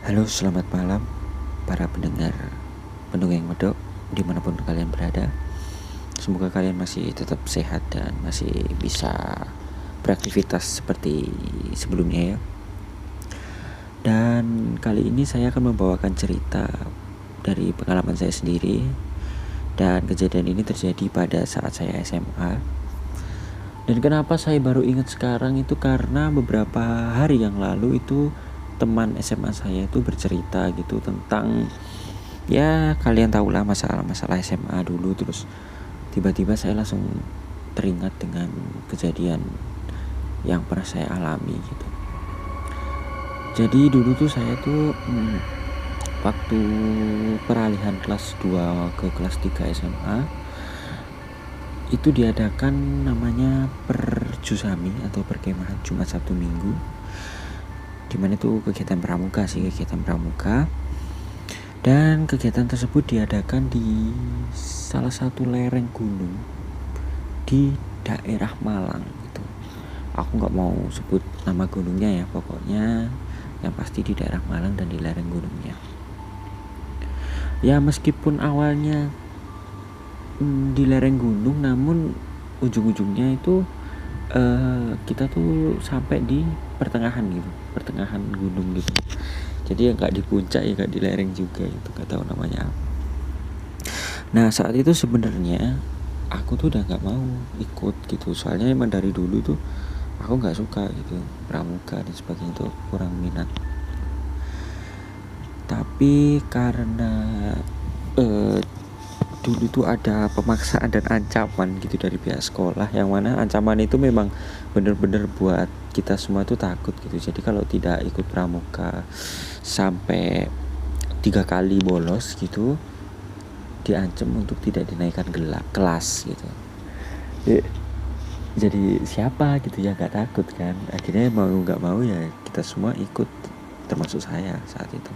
Halo, selamat malam para pendengar Pendongeng Medok dimanapun kalian berada. Semoga kalian masih tetap sehat dan masih bisa beraktivitas seperti sebelumnya ya. Dan kali ini saya akan membawakan cerita dari pengalaman saya sendiri. Dan kejadian ini terjadi pada saat saya SMA. Dan kenapa saya baru ingat sekarang itu karena beberapa hari yang lalu itu teman SMA saya itu bercerita gitu tentang, ya kalian tahulah masalah-masalah SMA dulu. Terus tiba-tiba saya langsung teringat dengan kejadian yang pernah saya alami gitu. Jadi dulu tuh saya tuh waktu peralihan kelas 2 ke kelas 3 SMA itu diadakan namanya perjusami atau perkemahan Jumat Sabtu Minggu, dimana itu kegiatan pramuka. Dan kegiatan tersebut diadakan di salah satu lereng gunung di daerah Malang gitu. Aku nggak mau sebut nama gunungnya ya, pokoknya yang pasti di daerah Malang dan di lereng gunungnya. Ya meskipun awalnya di lereng gunung, namun ujung-ujungnya itu kita tuh sampai di pertengahan gunung gitu. Jadi ya nggak di puncak ya nggak di lereng juga, itu nggak tahu namanya apa. Nah saat itu sebenarnya aku tuh udah nggak mau ikut gitu, soalnya emang dari dulu tuh aku nggak suka gitu pramuka dan sebagainya, itu kurang minat. Tapi karena dulu tuh ada pemaksaan dan ancaman gitu dari pihak sekolah, yang mana ancaman itu memang bener-bener buat kita semua tuh takut gitu. Jadi kalau tidak ikut pramuka sampai 3 kali bolos gitu, diancam untuk tidak dinaikkan kelas gitu. Jadi siapa gitu ya nggak takut kan, akhirnya mau nggak mau ya kita semua ikut, termasuk saya saat itu.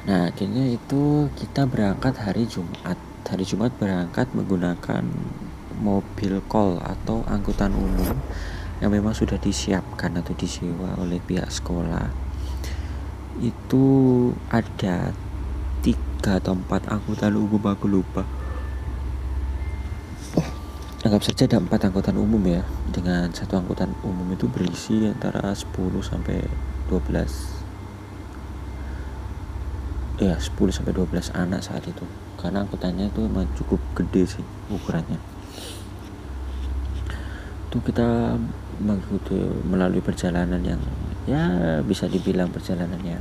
Nah akhirnya itu kita berangkat hari Jumat berangkat menggunakan mobil kol atau angkutan umum yang memang sudah disiapkan atau disewa oleh pihak sekolah. Itu ada 3 atau 4 angkutan umum, aku lupa. Anggap saja ada 4 angkutan umum ya, dengan satu angkutan umum itu berisi antara 10 sampai 12 anak saat itu, karena angkutannya itu memang cukup gede sih ukurannya. Itu kita mengikuti melalui perjalanan yang ya bisa dibilang perjalanan yang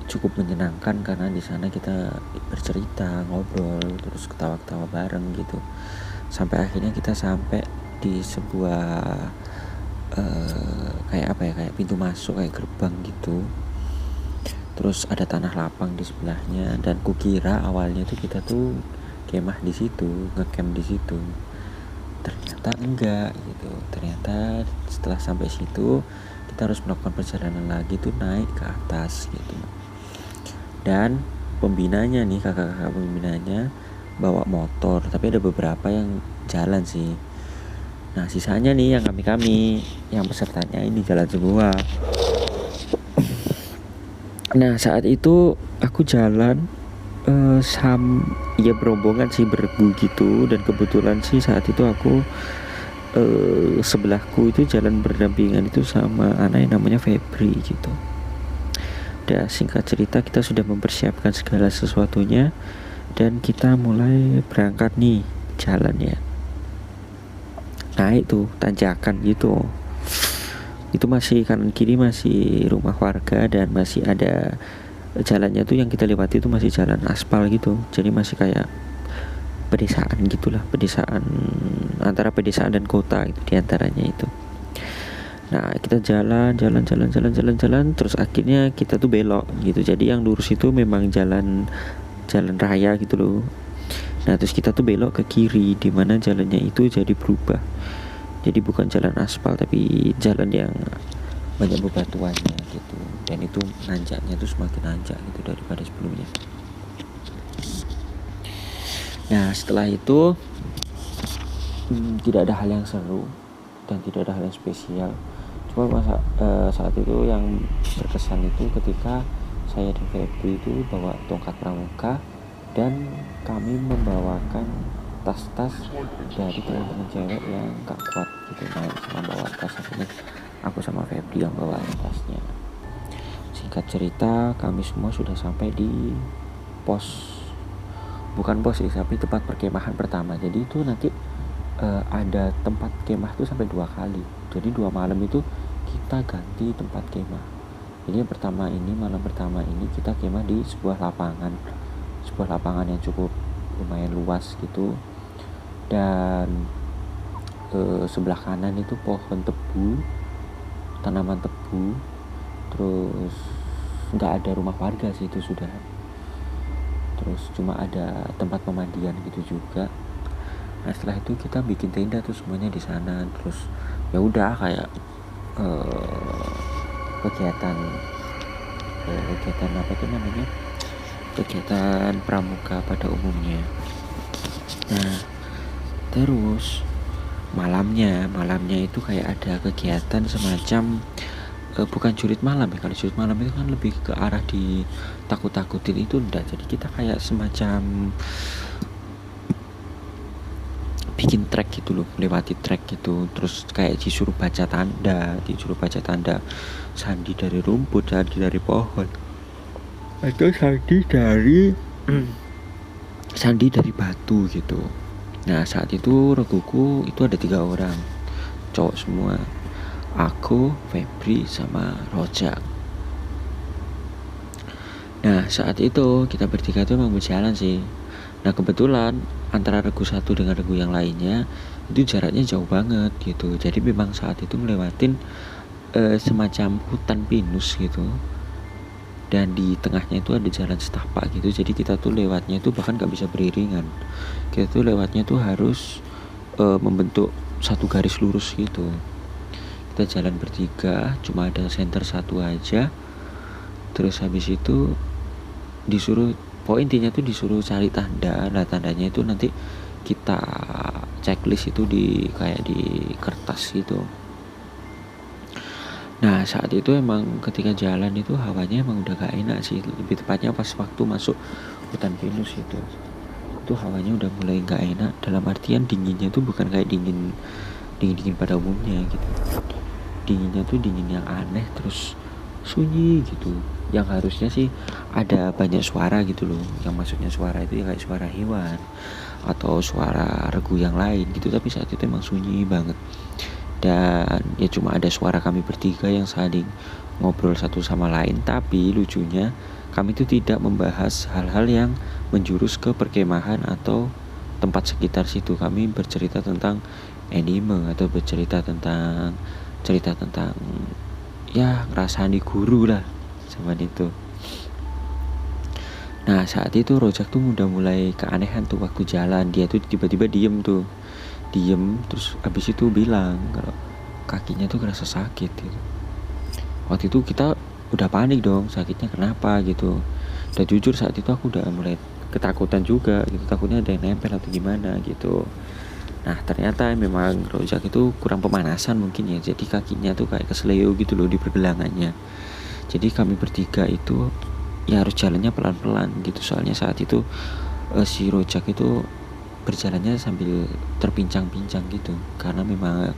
cukup menyenangkan, karena di sana kita bercerita, ngobrol, terus ketawa-ketawa bareng gitu. Sampai akhirnya kita sampai di sebuah kayak pintu masuk, kayak gerbang gitu. Terus ada tanah lapang di sebelahnya, dan kukira awalnya tuh kita tuh kemah di situ, ngecamp di situ. Ternyata enggak gitu. Ternyata setelah sampai situ kita harus melakukan perjalanan lagi tuh, naik ke atas gitu. Dan pembinanya nih, kakak-kakak pembinanya bawa motor, tapi ada beberapa yang jalan sih. Nah sisanya nih yang kami yang pesertanya ini jalan semua. Nah saat itu aku jalan ya berombongan sih, beregu gitu. Dan kebetulan sih saat itu aku sebelahku itu jalan berdampingan itu sama anak yang namanya Febri gitu. Dan singkat cerita kita sudah mempersiapkan segala sesuatunya, dan kita mulai berangkat nih jalan ya. Naik tuh tanjakan gitu. Itu masih kanan kiri masih rumah warga, dan masih ada jalannya tuh yang kita lewati itu masih jalan aspal gitu. Jadi masih kayak pedesaan gitulah, pedesaan antara pedesaan dan kota itu diantaranya itu. Nah kita jalan terus akhirnya kita tuh belok gitu. Jadi yang lurus itu memang jalan raya gitu loh. Nah terus kita tuh belok ke kiri, dimana jalannya itu jadi berubah. Jadi bukan jalan aspal tapi jalan yang banyak bebatuannya gitu. Dan itu nanjaknya tuh semakin nanjak gitu daripada sebelumnya. Nah setelah itu tidak ada hal yang seru dan tidak ada hal yang spesial. Cuma saat itu yang berkesan itu ketika saya dan Febri itu bawa tongkat pramuka dan kami membawakan tas-tas dari teman-teman cewek yang gak kuat gitu, naik sama bawa tas. Akhirnya aku sama Febri yang bawa tasnya. Singkat cerita, kami semua sudah sampai di bukan pos sih, tapi tempat perkemahan pertama. Jadi itu nanti ada tempat kemah itu sampai 2 kali. Jadi 2 malam itu kita ganti tempat kemah. Jadi malam pertama ini kita kemah di sebuah lapangan yang cukup lumayan luas gitu. Dan sebelah kanan itu pohon tebu, tanaman tebu. Terus nggak ada rumah warga sih itu sudah. Terus cuma ada tempat pemandian gitu juga. Nah setelah itu kita bikin tenda tuh semuanya di sana. Terus ya udah kayak kegiatan apa tuh namanya, kegiatan pramuka pada umumnya. Nah terus malamnya itu kayak ada kegiatan semacam bukan jurit malam ya. Kalau jurit malam itu kan lebih ke arah di takut-takutin, itu enggak. Jadi kita kayak semacam bikin trek gitu loh, melewati trek gitu. Terus kayak disuruh baca tanda sandi dari rumput, sandi dari pohon, atau sandi dari batu gitu. Nah saat itu reguku itu ada 3 orang cowok semua, aku, Febri, sama Rojak. Nah saat itu kita bertiga tuh emang berjalan sih. Nah kebetulan antara regu satu dengan regu yang lainnya itu jaraknya jauh banget gitu. Jadi memang saat itu ngelewatin semacam hutan pinus gitu. Dan di tengahnya itu ada jalan setapak gitu. Jadi kita tuh lewatnya itu bahkan gak bisa beriringan. Kita tuh lewatnya tuh harus membentuk satu garis lurus gitu. Kita jalan bertiga, cuma ada senter satu aja. Terus habis itu intinya tuh disuruh cari tanda. Nah tandanya itu nanti kita checklist itu kayak di kertas gitu. Nah saat itu emang ketika jalan itu hawanya emang udah gak enak sih. Lebih tepatnya pas waktu masuk hutan pinus itu hawanya udah mulai gak enak. Dalam artian dinginnya tuh bukan kayak dingin pada umumnya gitu. Dinginnya tuh dingin yang aneh, terus sunyi gitu. Yang harusnya sih ada banyak suara gitu loh. Yang maksudnya suara itu ya kayak suara hewan atau suara regu yang lain gitu. Tapi saat itu emang sunyi banget. Dan ya cuma ada suara kami bertiga yang saling ngobrol satu sama lain. Tapi lucunya kami itu tidak membahas hal-hal yang menjurus ke perkemahan atau tempat sekitar situ. Kami bercerita tentang anime atau bercerita tentang ya ngerasani guru lah zaman itu. Nah saat itu Rojak tuh udah mulai keanehan tuh waktu jalan. Dia tuh tiba-tiba diem terus abis itu bilang kalau kakinya tuh kerasa sakit gitu. Waktu itu kita udah panik dong, sakitnya kenapa gitu. Dan jujur saat itu aku udah mulai ketakutan juga gitu, takutnya ada yang nempel atau gimana gitu. Nah ternyata memang Rojak itu kurang pemanasan mungkin ya. Jadi kakinya tuh kayak kesleo gitu loh di pergelangannya. Jadi kami bertiga itu ya harus jalannya pelan-pelan gitu. Soalnya saat itu si Rojak itu berjalannya sambil terpincang-pincang gitu. Karena memang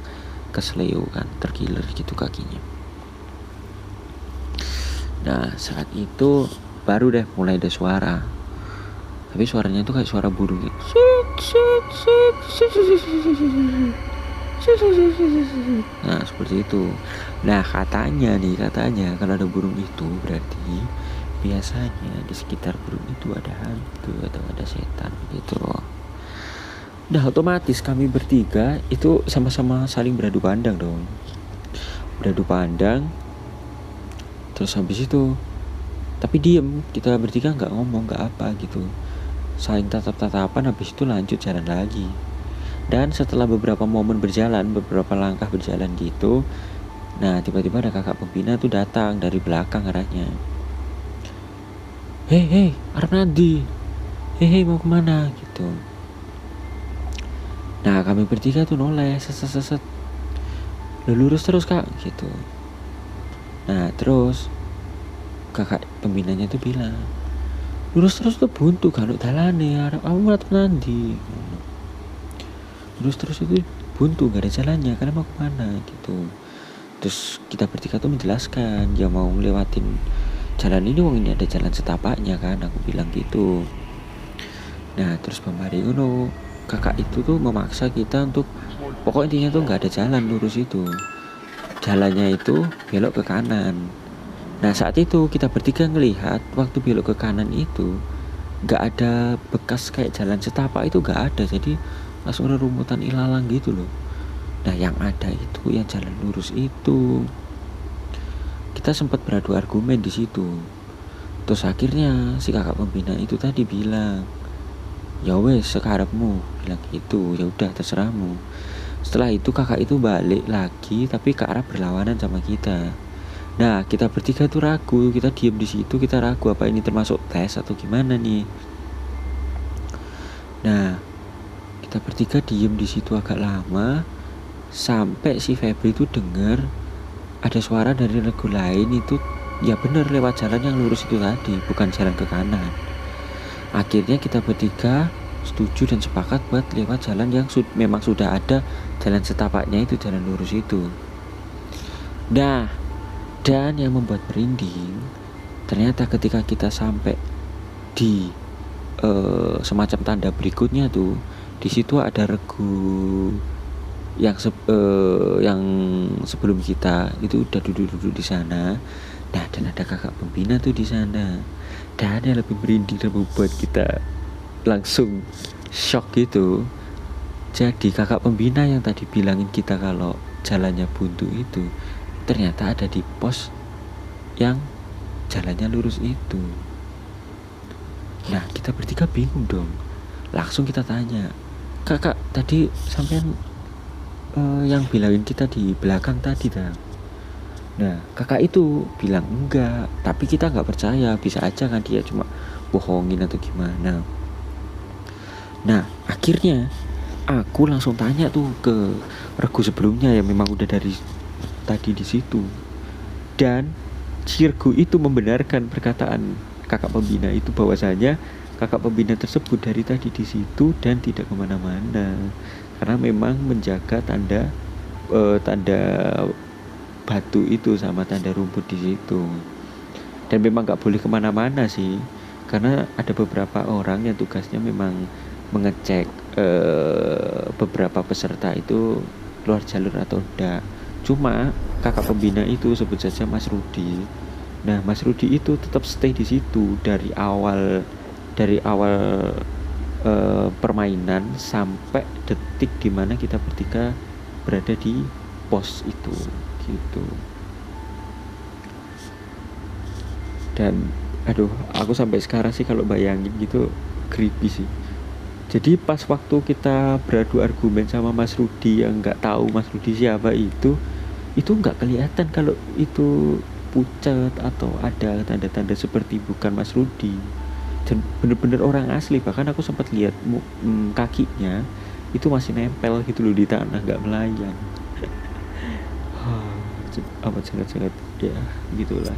kesleo kan, terkiler gitu kakinya. Nah saat itu baru deh mulai ada suara. Tapi suaranya tuh kayak suara burung gitu. Nah seperti itu. Nah katanya kalau ada burung itu berarti biasanya di sekitar burung itu ada hantu atau ada setan gitu. Nah otomatis kami bertiga itu sama-sama saling beradu pandang dong. Terus habis itu tapi diem, kita bertiga gak ngomong, gak apa gitu. Saling tatap-tatapan, habis itu lanjut jalan lagi. Dan setelah beberapa langkah berjalan gitu, nah tiba-tiba ada kakak pembina tuh datang dari belakang arahnya. Hei Arnandi, hei mau kemana gitu. Nah kami bertiga tuh noleh, set. "Lu lurus terus kak," gitu. Nah terus kakak pembinanya tuh bilang, "Lurus terus tuh buntu kan dalane, arep kamu malah nanti." Lurus terus itu buntu, gak ada jalannya, karena mau kemana gitu. Terus kita bertiga tuh menjelaskan, ya mau ngelewatin jalan ini, wong ini ada jalan setapaknya kan, aku bilang gitu. Nah terus pembari ngono, kakak itu tuh memaksa kita untuk pokok intinya tuh nggak ada jalan lurus itu, jalannya itu belok ke kanan. Nah saat itu kita bertiga ngelihat waktu belok ke kanan itu nggak ada bekas kayak jalan setapak itu, nggak ada, jadi langsung rerumutan ilalang gitu loh. Nah yang ada itu yang jalan lurus itu. Kita sempat beradu argumen di situ. Terus akhirnya si kakak pembina itu tadi bilang, "Ya wes sekarepmu," bilang gitu. "Ya udah terserahmu." Setelah itu kakak itu balik lagi tapi ke arah berlawanan sama kita. Nah kita bertiga tuh ragu, kita diem di situ, kita ragu apa ini termasuk tes atau gimana nih. Nah kita bertiga diem di situ agak lama sampai si Febri itu dengar ada suara dari regu lain itu, ya bener lewat jalan yang lurus itu tadi, bukan jalan ke kanan. Akhirnya kita bertiga setuju dan sepakat buat lewat jalan yang memang sudah ada jalan setapaknya itu, jalan lurus itu. Nah dan yang membuat merinding, ternyata ketika kita sampai di semacam tanda berikutnya tuh, di situ ada regu yang yang sebelum kita itu udah duduk-duduk di sana. Nah dan ada kakak pembina tuh di sana. Dan yang lebih merinding dan membuat kita langsung shock gitu, jadi kakak pembina yang tadi bilangin kita kalau jalannya buntu itu ternyata ada di pos yang jalannya lurus itu. Nah kita bertiga bingung dong, langsung kita tanya, "Kakak tadi sampean yang bilangin kita di belakang tadi dah?" Nah kakak itu bilang enggak, tapi kita nggak percaya, bisa aja kan dia cuma bohongin atau gimana. Nah akhirnya aku langsung tanya tuh ke regu sebelumnya yang memang udah dari tadi di situ, dan si regu itu membenarkan perkataan kakak pembina itu, bahwasanya kakak pembina tersebut dari tadi di situ dan tidak kemana-mana karena memang menjaga tanda batu itu sama tanda rumput di situ. Dan memang nggak boleh kemana-mana sih, karena ada beberapa orang yang tugasnya memang mengecek beberapa peserta itu keluar jalur atau enggak. Cuma kakak pembina itu sebut saja Mas Rudi. Nah Mas Rudi itu tetap stay di situ dari awal permainan sampai detik dimana kita bertiga berada di pos itu gitu. Dan aduh, aku sampai sekarang sih kalau bayangin gitu creepy sih. Jadi pas waktu kita beradu argumen sama Mas Rudi yang nggak tahu Mas Rudi siapa itu nggak kelihatan kalau itu pucat atau ada tanda-tanda seperti bukan Mas Rudi, dan bener-bener orang asli. Bahkan aku sempat lihat kakinya itu masih nempel gitu loh di tanah, nggak melayang. Amat sangat-sangat ya gitulah.